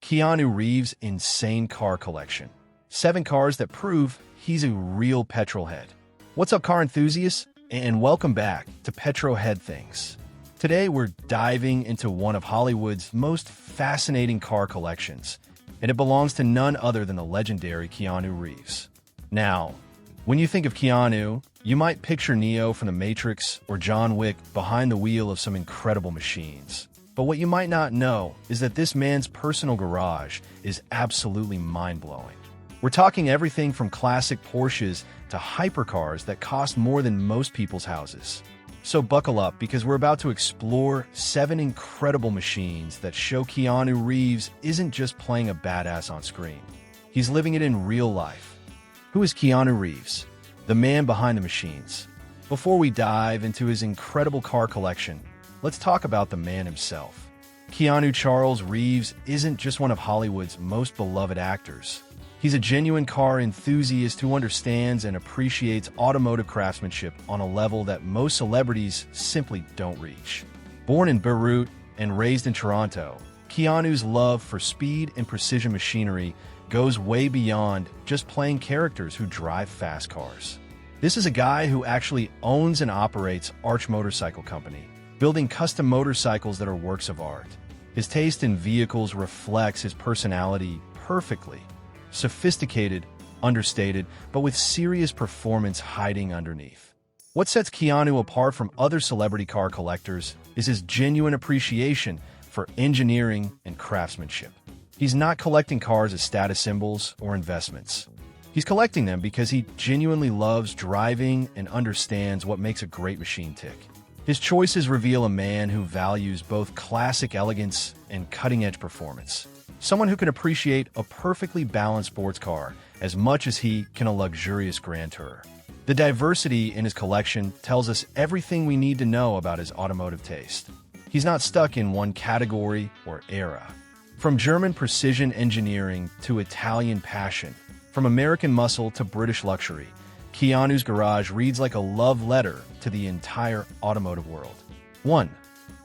Keanu Reeves' insane car collection. 7 cars that prove he's a real petrolhead. What's up, car enthusiasts? And welcome back to Petrolhead Things. Today, we're diving into one of Hollywood's most fascinating car collections, and it belongs to none other than the legendary Keanu Reeves. Now, when you think of Keanu, you might picture Neo from the Matrix or John Wick behind the wheel of some incredible machines. But what you might not know is that this man's personal garage is absolutely mind-blowing. We're talking everything from classic Porsches to hypercars that cost more than most people's houses. So buckle up, because we're about to explore 7 incredible machines that show Keanu Reeves isn't just playing a badass on screen. He's living it in real life. Who is Keanu Reeves? The man behind the machines. Before we dive into his incredible car collection, let's talk about the man himself. Keanu Charles Reeves isn't just one of Hollywood's most beloved actors. He's a genuine car enthusiast who understands and appreciates automotive craftsmanship on a level that most celebrities simply don't reach. Born in Beirut and raised in Toronto, Keanu's love for speed and precision machinery goes way beyond just playing characters who drive fast cars. This is a guy who actually owns and operates Arch Motorcycle Company, building custom motorcycles that are works of art. His taste in vehicles reflects his personality perfectly. Sophisticated, understated, but with serious performance hiding underneath. What sets Keanu apart from other celebrity car collectors is his genuine appreciation for engineering and craftsmanship. He's not collecting cars as status symbols or investments. He's collecting them because he genuinely loves driving and understands what makes a great machine tick. His choices reveal a man who values both classic elegance and cutting-edge performance. Someone who can appreciate a perfectly balanced sports car as much as he can a luxurious grand tour. The diversity in his collection tells us everything we need to know about his automotive taste. He's not stuck in one category or era. From German precision engineering to Italian passion, from American muscle to British luxury, Keanu's garage reads like a love letter to the entire automotive world. 1.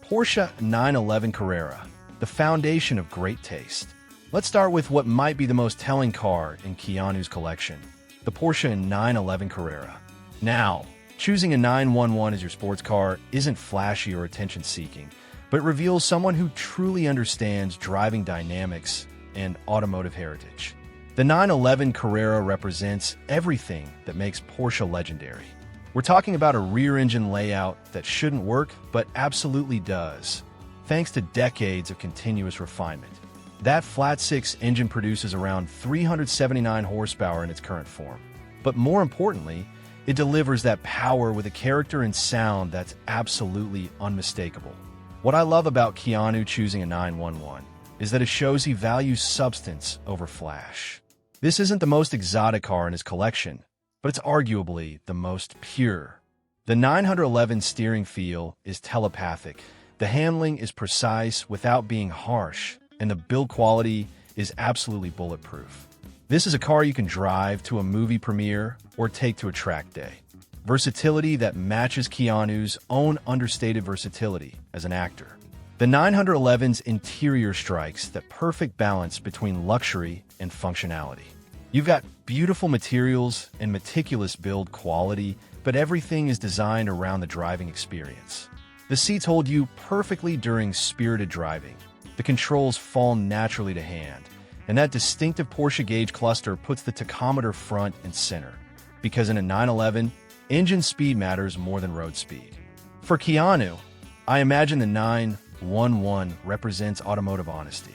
Porsche 911 Carrera, the foundation of great taste. Let's start with what might be the most telling car in Keanu's collection, the Porsche 911 Carrera. Now, choosing a 911 as your sports car isn't flashy or attention-seeking, but it reveals someone who truly understands driving dynamics and automotive heritage. The 911 Carrera represents everything that makes Porsche legendary. We're talking about a rear-engine layout that shouldn't work, but absolutely does, thanks to decades of continuous refinement. That flat-six engine produces around 379 horsepower in its current form. But more importantly, it delivers that power with a character and sound that's absolutely unmistakable. What I love about Keanu choosing a 911 is that it shows he values substance over flash. This isn't the most exotic car in his collection, but it's arguably the most pure. The 911 steering feel is telepathic, the handling is precise without being harsh, and the build quality is absolutely bulletproof. This is a car you can drive to a movie premiere or take to a track day. Versatility that matches Keanu's own understated versatility as an actor. The 911's interior strikes that perfect balance between luxury and functionality. You've got beautiful materials and meticulous build quality, but everything is designed around the driving experience. The seats hold you perfectly during spirited driving. The controls fall naturally to hand, and that distinctive Porsche gauge cluster puts the tachometer front and center. Because in a 911, engine speed matters more than road speed. For Keanu, I imagine the 911 represents automotive honesty.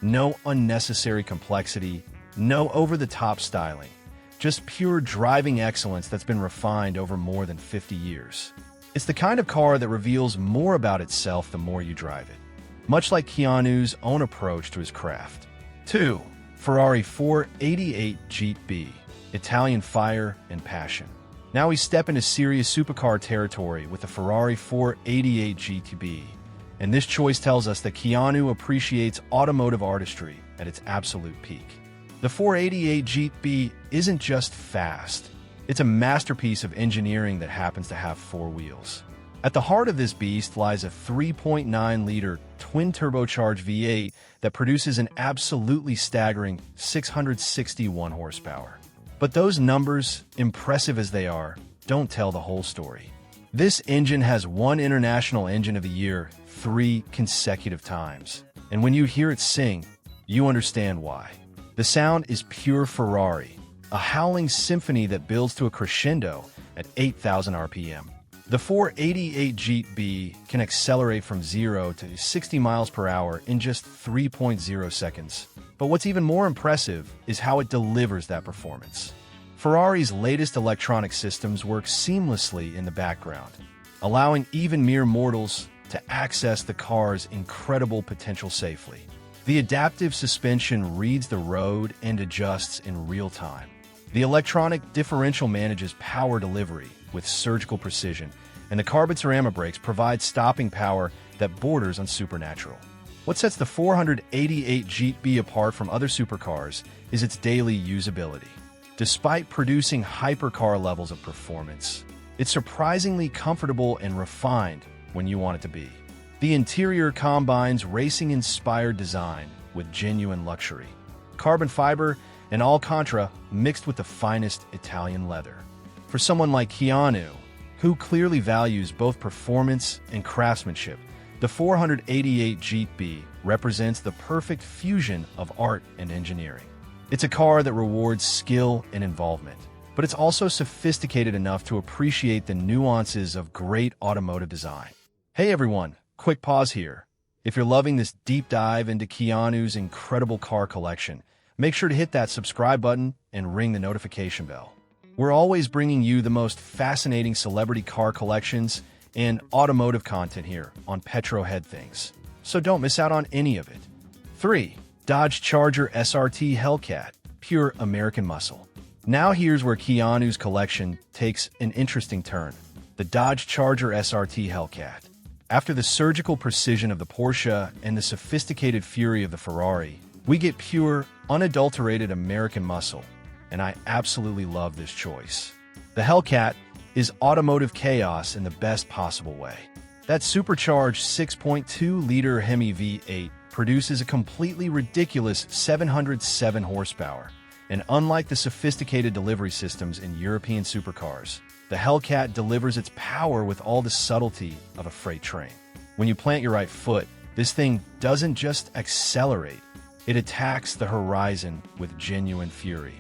No unnecessary complexity, no over-the-top styling, just pure driving excellence that's been refined over more than 50 years. It's the kind of car that reveals more about itself the more you drive it, much like Keanu's own approach to his craft. 2. Ferrari 488 GT, Italian fire and passion. Now we step into serious supercar territory with the Ferrari 488 GT, and this choice tells us that Keanu appreciates automotive artistry at its absolute peak. The 488 GT isn't just fast, it's a masterpiece of engineering that happens to have 4 wheels. At the heart of this beast lies a 3.9-liter twin-turbocharged V8 that produces an absolutely staggering 661 horsepower. But those numbers, impressive as they are, don't tell the whole story. This engine has won International Engine of the Year 3 consecutive times. And when you hear it sing, you understand why. The sound is pure Ferrari, a howling symphony that builds to a crescendo at 8,000 RPM. The 488 GT can accelerate from 0 to 60 miles per hour in just 3.0 seconds. But what's even more impressive is how it delivers that performance. Ferrari's latest electronic systems work seamlessly in the background, allowing even mere mortals to access the car's incredible potential safely. The adaptive suspension reads the road and adjusts in real time. The electronic differential manages power delivery with surgical precision, and the carbon ceramic brakes provide stopping power that borders on supernatural. What sets the 488 GT apart from other supercars is its daily usability. Despite producing hypercar levels of performance, it's surprisingly comfortable and refined when you want it to be. The interior combines racing-inspired design with genuine luxury. Carbon fiber and Alcantara mixed with the finest Italian leather. For someone like Keanu, who clearly values both performance and craftsmanship, the 488 GT represents the perfect fusion of art and engineering. It's a car that rewards skill and involvement, but it's also sophisticated enough to appreciate the nuances of great automotive design. Hey everyone, quick pause here. If you're loving this deep dive into Keanu's incredible car collection, make sure to hit that subscribe button and ring the notification bell. We're always bringing you the most fascinating celebrity car collections and automotive content here on Petrolhead Things, so don't miss out on any of it. 3. Dodge Charger SRT Hellcat, pure American muscle. Now here's where Keanu's collection takes an interesting turn. The Dodge Charger SRT Hellcat. After the surgical precision of the Porsche and the sophisticated fury of the Ferrari, we get pure, unadulterated American muscle, and I absolutely love this choice. The Hellcat is automotive chaos in the best possible way. That supercharged 6.2-liter Hemi V8 produces a completely ridiculous 707 horsepower, and unlike the sophisticated delivery systems in European supercars, the Hellcat delivers its power with all the subtlety of a freight train. When you plant your right foot, this thing doesn't just accelerate, it attacks the horizon with genuine fury.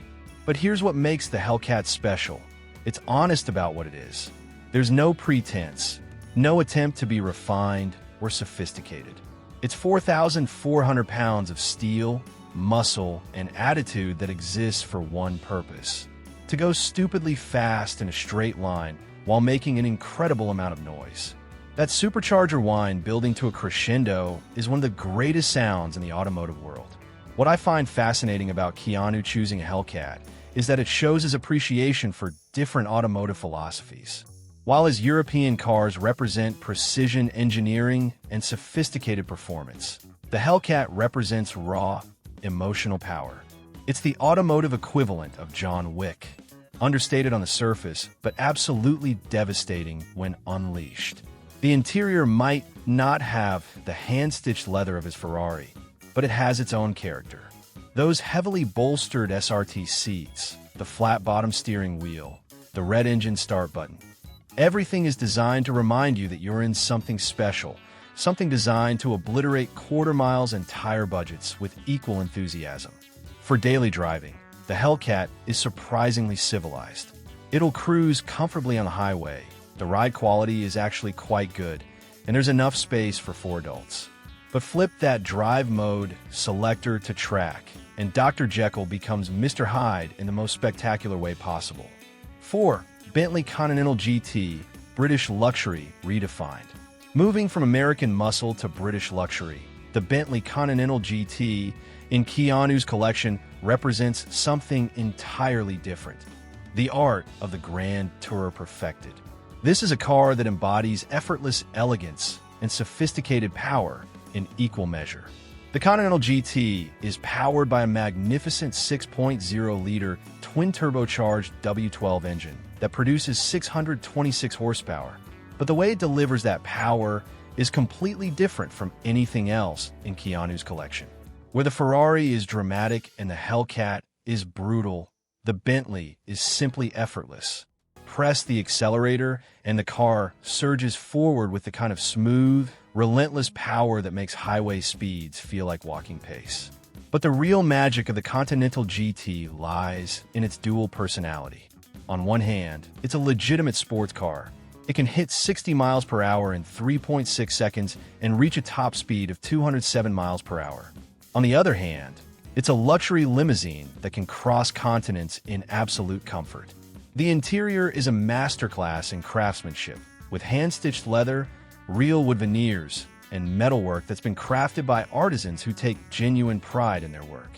But here's what makes the Hellcat special. It's honest about what it is. There's no pretense, no attempt to be refined or sophisticated. It's 4,400 pounds of steel, muscle, and attitude that exists for one purpose: to go stupidly fast in a straight line while making an incredible amount of noise. That supercharger whine building to a crescendo is one of the greatest sounds in the automotive world. What I find fascinating about Keanu choosing a Hellcat is that it shows his appreciation for different automotive philosophies. While his European cars represent precision engineering and sophisticated performance, the Hellcat represents raw, emotional power. It's the automotive equivalent of John Wick, understated on the surface, but absolutely devastating when unleashed. The interior might not have the hand-stitched leather of his Ferrari, but it has its own character. Those heavily bolstered SRT seats, the flat-bottom steering wheel, the red engine start button. Everything is designed to remind you that you're in something special, something designed to obliterate quarter miles and tire budgets with equal enthusiasm. For daily driving, the Hellcat is surprisingly civilized. It'll cruise comfortably on the highway. The ride quality is actually quite good, and there's enough space for 4 adults. But flip that drive mode selector to track, and Dr. Jekyll becomes Mr. Hyde in the most spectacular way possible. 4. Bentley Continental GT, British luxury redefined. Moving from American muscle to British luxury, the Bentley Continental GT in Keanu's collection represents something entirely different: the art of the Grand Tourer perfected. This is a car that embodies effortless elegance and sophisticated power in equal measure. The Continental GT is powered by a magnificent 6.0-liter twin-turbocharged W12 engine that produces 626 horsepower. But the way it delivers that power is completely different from anything else in Keanu's collection. Where the Ferrari is dramatic and the Hellcat is brutal, the Bentley is simply effortless. Press the accelerator and the car surges forward with the kind of smooth, relentless power that makes highway speeds feel like walking pace. But the real magic of the Continental GT lies in its dual personality. On one hand, it's a legitimate sports car. It can hit 60 miles per hour in 3.6 seconds and reach a top speed of 207 miles per hour. On the other hand, it's a luxury limousine that can cross continents in absolute comfort. The interior is a masterclass in craftsmanship, with hand-stitched leather, real wood veneers, and metalwork that's been crafted by artisans who take genuine pride in their work.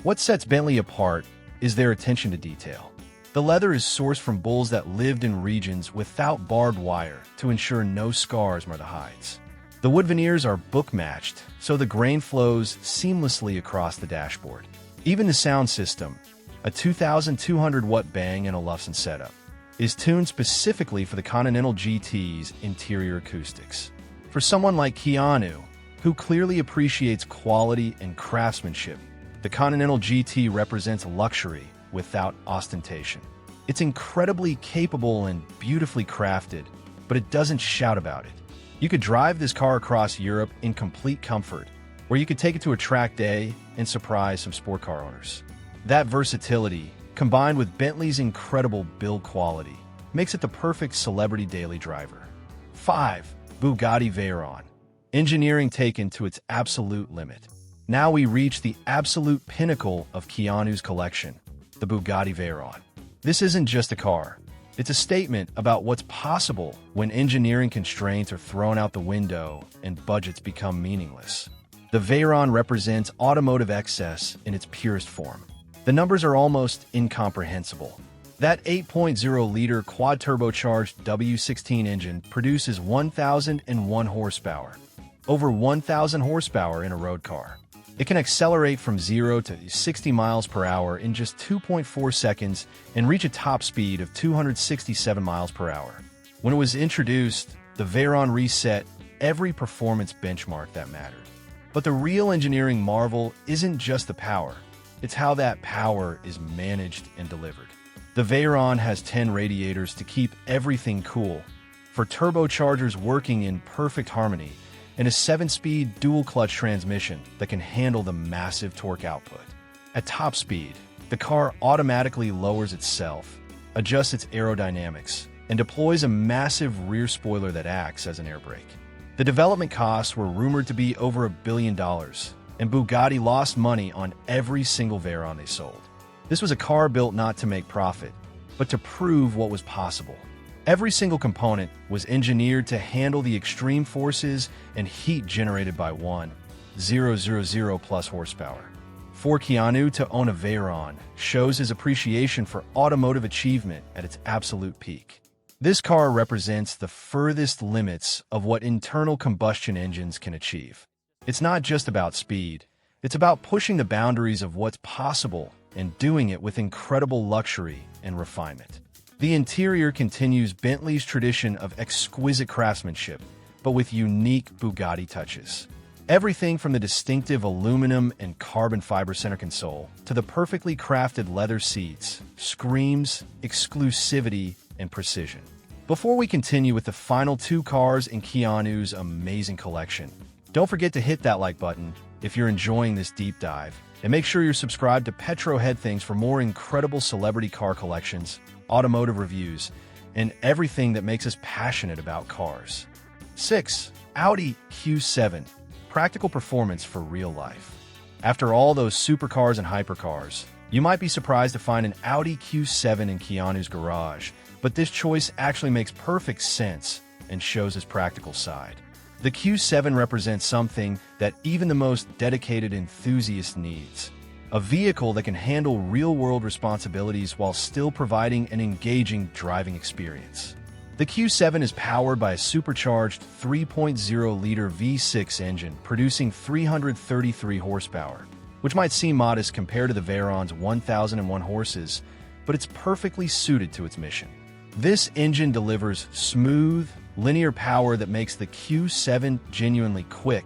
What sets Bentley apart is their attention to detail. The leather is sourced from bulls that lived in regions without barbed wire to ensure no scars mar the hides. The wood veneers are book-matched, so the grain flows seamlessly across the dashboard. Even the sound system, a 2,200-watt Bang & Olufsen setup, is tuned specifically for the Continental GT's interior acoustics. For someone like Keanu, who clearly appreciates quality and craftsmanship, the Continental GT represents luxury without ostentation. It's incredibly capable and beautifully crafted, but it doesn't shout about it. You could drive this car across Europe in complete comfort, or you could take it to a track day and surprise some sport car owners. That versatility, combined with Bentley's incredible build quality, makes it the perfect celebrity daily driver. 5. Bugatti Veyron. Engineering taken to its absolute limit. Now we reach the absolute pinnacle of Keanu's collection, the Bugatti Veyron. This isn't just a car. It's a statement about what's possible when engineering constraints are thrown out the window and budgets become meaningless. The Veyron represents automotive excess in its purest form. The numbers are almost incomprehensible. That 8.0-liter quad-turbocharged W16 engine produces 1,001 horsepower, over 1,000 horsepower in a road car. It can accelerate from 0 to 60 miles per hour in just 2.4 seconds and reach a top speed of 267 miles per hour. When it was introduced, the Veyron reset every performance benchmark that mattered. But the real engineering marvel isn't just the power, it's how that power is managed and delivered. The Veyron has 10 radiators to keep everything cool, for turbochargers working in perfect harmony, and a 7-speed dual-clutch transmission that can handle the massive torque output. At top speed, the car automatically lowers itself, adjusts its aerodynamics, and deploys a massive rear spoiler that acts as an air brake. The development costs were rumored to be over $1 billion, and Bugatti lost money on every single Veyron they sold. This was a car built not to make profit, but to prove what was possible. Every single component was engineered to handle the extreme forces and heat generated by 1,000 plus horsepower. For Keanu to own a Veyron shows his appreciation for automotive achievement at its absolute peak. This car represents the furthest limits of what internal combustion engines can achieve. It's not just about speed, it's about pushing the boundaries of what's possible and doing it with incredible luxury and refinement. The interior continues Bentley's tradition of exquisite craftsmanship, but with unique Bugatti touches. Everything from the distinctive aluminum and carbon fiber center console to the perfectly crafted leather seats screams exclusivity and precision. Before we continue with the final 2 cars in Keanu's amazing collection, don't forget to hit that like button if you're enjoying this deep dive, and make sure you're subscribed to Petrolhead Things for more incredible celebrity car collections, automotive reviews, and everything that makes us passionate about cars. 6. Audi Q7. Practical performance for real life. After all those supercars and hypercars, you might be surprised to find an Audi Q7 in Keanu's garage, but this choice actually makes perfect sense and shows his practical side. The Q7 represents something that even the most dedicated enthusiast needs. A vehicle that can handle real-world responsibilities while still providing an engaging driving experience. The Q7 is powered by a supercharged 3.0-liter V6 engine producing 333 horsepower, which might seem modest compared to the Veyron's 1,001 horses, but it's perfectly suited to its mission. This engine delivers smooth, linear power that makes the Q7 genuinely quick.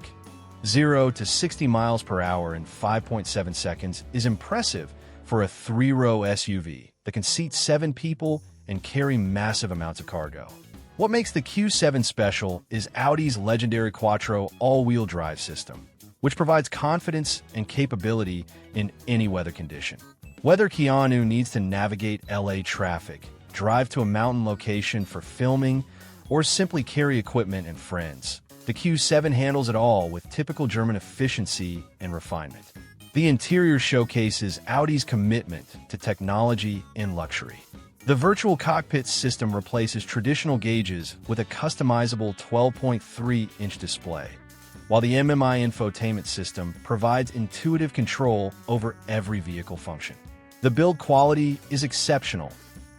0 to 60 miles per hour in 5.7 seconds is impressive for a three-row SUV that can seat 7 people and carry massive amounts of cargo. What makes the Q7 special is Audi's legendary Quattro all-wheel drive system, which provides confidence and capability in any weather condition. Whether Keanu needs to navigate LA traffic, drive to a mountain location for filming, or simply carry equipment and friends, the Q7 handles it all with typical German efficiency and refinement. The interior showcases Audi's commitment to technology and luxury. The virtual cockpit system replaces traditional gauges with a customizable 12.3-inch display, while the MMI infotainment system provides intuitive control over every vehicle function. The build quality is exceptional.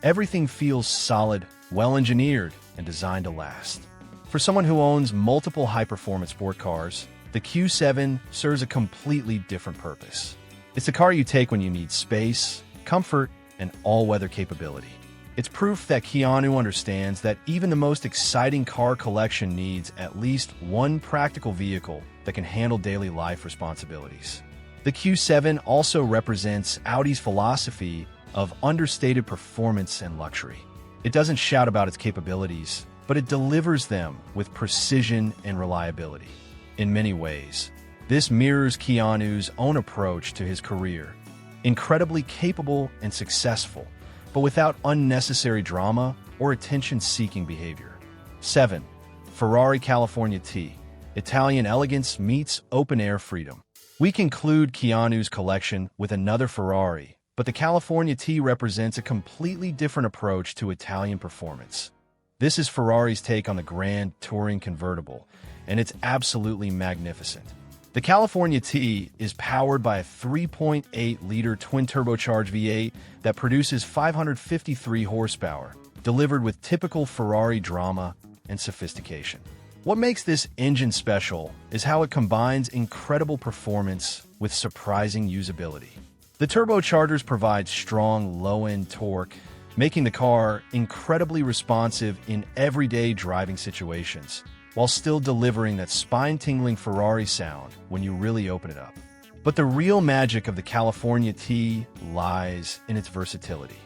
Everything feels solid, well-engineered, and designed to last. For someone who owns multiple high-performance sport cars, the Q7 serves a completely different purpose. It's the car you take when you need space, comfort, and all-weather capability. It's proof that Keanu understands that even the most exciting car collection needs at least one practical vehicle that can handle daily life responsibilities. The Q7 also represents Audi's philosophy of understated performance and luxury. It doesn't shout about its capabilities, but it delivers them with precision and reliability. In many ways, this mirrors Keanu's own approach to his career. Incredibly capable and successful, but without unnecessary drama or attention-seeking behavior. 7. Ferrari California T. Italian elegance meets open-air freedom. We conclude Keanu's collection with another Ferrari, but the California T represents a completely different approach to Italian performance. This is Ferrari's take on the Grand Touring convertible, and it's absolutely magnificent. The California T is powered by a 3.8-liter twin-turbocharged V8 that produces 553 horsepower, delivered with typical Ferrari drama and sophistication. What makes this engine special is how it combines incredible performance with surprising usability. The turbochargers provide strong low-end torque, making the car incredibly responsive in everyday driving situations, while still delivering that spine-tingling Ferrari sound when you really open it up. But the real magic of the California T lies in its versatility.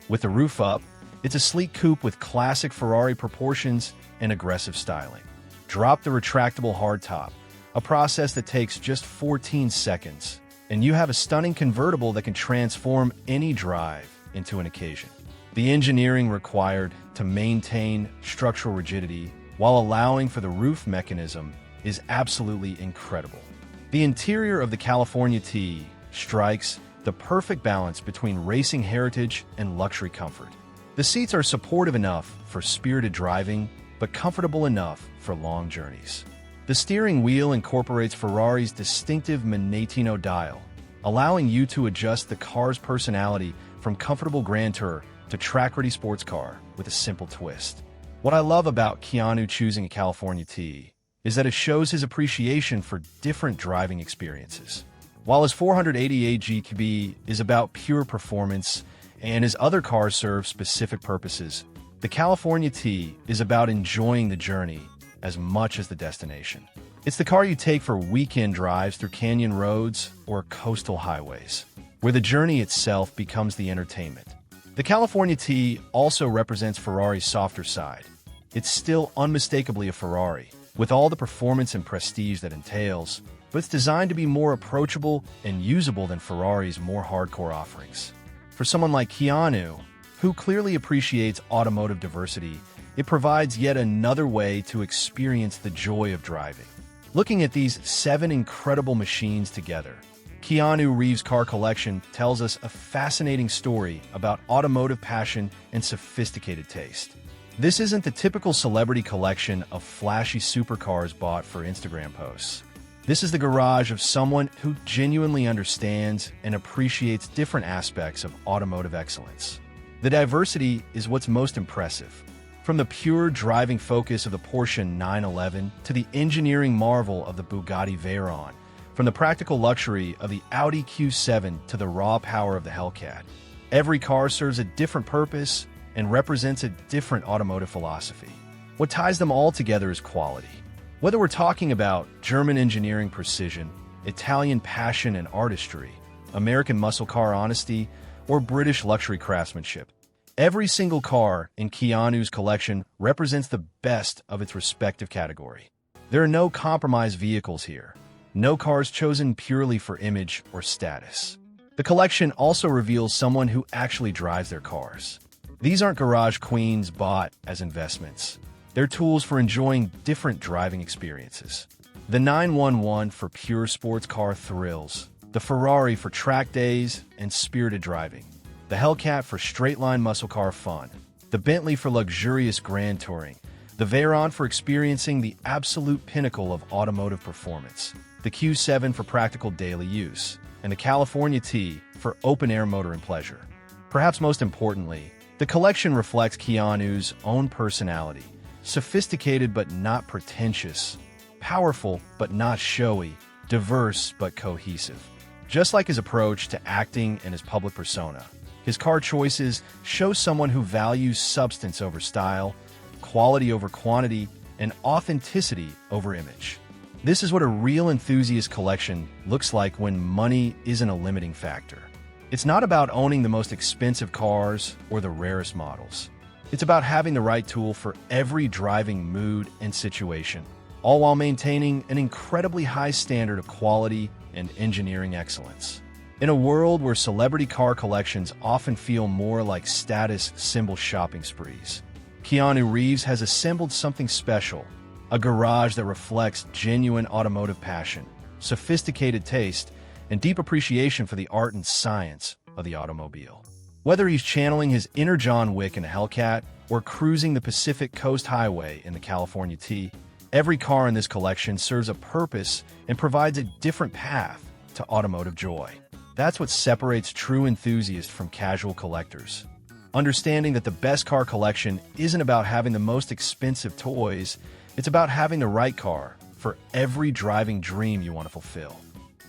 With the roof up, it's a sleek coupe with classic Ferrari proportions and aggressive styling. Drop the retractable hardtop, a process that takes just 14 seconds, and you have a stunning convertible that can transform any drive into an occasion. The engineering required to maintain structural rigidity while allowing for the roof mechanism is absolutely incredible. The interior of the California T strikes the perfect balance between racing heritage and luxury comfort. The seats are supportive enough for spirited driving, but comfortable enough for long journeys. The steering wheel incorporates Ferrari's distinctive Manettino dial, allowing you to adjust the car's personality from comfortable Grand Tour to track-ready sports car with a simple twist. What I love about Keanu choosing a California T is that it shows his appreciation for different driving experiences. While his 488 GTB is about pure performance and his other cars serve specific purposes, the California T is about enjoying the journey as much as the destination. It's the car you take for weekend drives through canyon roads or coastal highways, where the journey itself becomes the entertainment. The California T also represents Ferrari's softer side. It's still unmistakably a Ferrari, with all the performance and prestige that entails, but it's designed to be more approachable and usable than Ferrari's more hardcore offerings. For someone like Keanu, who clearly appreciates automotive diversity, it provides yet another way to experience the joy of driving. Looking at these 7 incredible machines together, Keanu Reeves' car collection tells us a fascinating story about automotive passion and sophisticated taste. This isn't the typical celebrity collection of flashy supercars bought for Instagram posts. This is the garage of someone who genuinely understands and appreciates different aspects of automotive excellence. The diversity is what's most impressive. From the pure driving focus of the Porsche 911 to the engineering marvel of the Bugatti Veyron, from the practical luxury of the Audi Q7 to the raw power of the Hellcat, every car serves a different purpose and represents a different automotive philosophy. What ties them all together is quality. Whether we're talking about German engineering precision, Italian passion and artistry, American muscle car honesty, or British luxury craftsmanship, every single car in Keanu's collection represents the best of its respective category. There are no compromise vehicles here, no cars chosen purely for image or status. The collection also reveals someone who actually drives their cars. These aren't garage queens bought as investments. They're tools for enjoying different driving experiences. The 911 for pure sports car thrills, the Ferrari for track days and spirited driving, the Hellcat for straight-line muscle car fun, the Bentley for luxurious grand touring, the Veyron for experiencing the absolute pinnacle of automotive performance, the Q7 for practical daily use, and the California T for open-air motoring pleasure. Perhaps most importantly, the collection reflects Keanu's own personality, sophisticated but not pretentious, powerful but not showy, diverse but cohesive. Just like his approach to acting and his public persona, his car choices show someone who values substance over style, quality over quantity, and authenticity over image. This is what a real enthusiast collection looks like when money isn't a limiting factor. It's not about owning the most expensive cars or the rarest models. It's about having the right tool for every driving mood and situation, all while maintaining an incredibly high standard of quality and engineering excellence. In a world where celebrity car collections often feel more like status symbol shopping sprees, Keanu Reeves has assembled something special, a garage that reflects genuine automotive passion, sophisticated taste, and deep appreciation for the art and science of the automobile. Whether he's channeling his inner John Wick in a Hellcat or cruising the Pacific Coast Highway in the California T, every car in this collection serves a purpose and provides a different path to automotive joy. That's what separates true enthusiasts from casual collectors. Understanding that the best car collection isn't about having the most expensive toys, it's about having the right car for every driving dream you want to fulfill.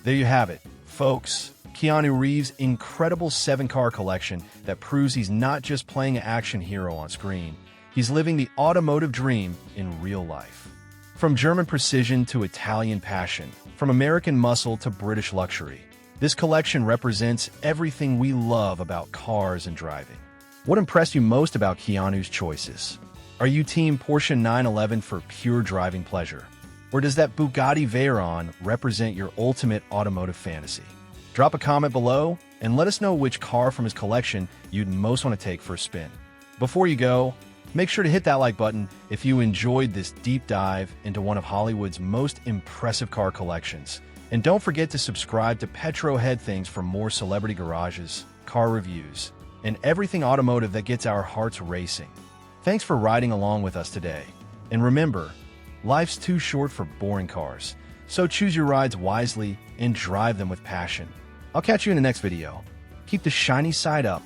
There you have it, folks. Keanu Reeves' incredible 7-car collection that proves he's not just playing an action hero on screen, he's living the automotive dream in real life. From German precision to Italian passion, from American muscle to British luxury, this collection represents everything we love about cars and driving. What impressed you most about Keanu's choices? Are you team Porsche 911 for pure driving pleasure? Or does that Bugatti Veyron represent your ultimate automotive fantasy? Drop a comment below and let us know which car from his collection you'd most want to take for a spin. Before you go, make sure to hit that like button if you enjoyed this deep dive into one of Hollywood's most impressive car collections. And don't forget to subscribe to Petro Head Things for more celebrity garages, car reviews, and everything automotive that gets our hearts racing. Thanks for riding along with us today. And remember, life's too short for boring cars, so choose your rides wisely and drive them with passion. I'll catch you in the next video. Keep the shiny side up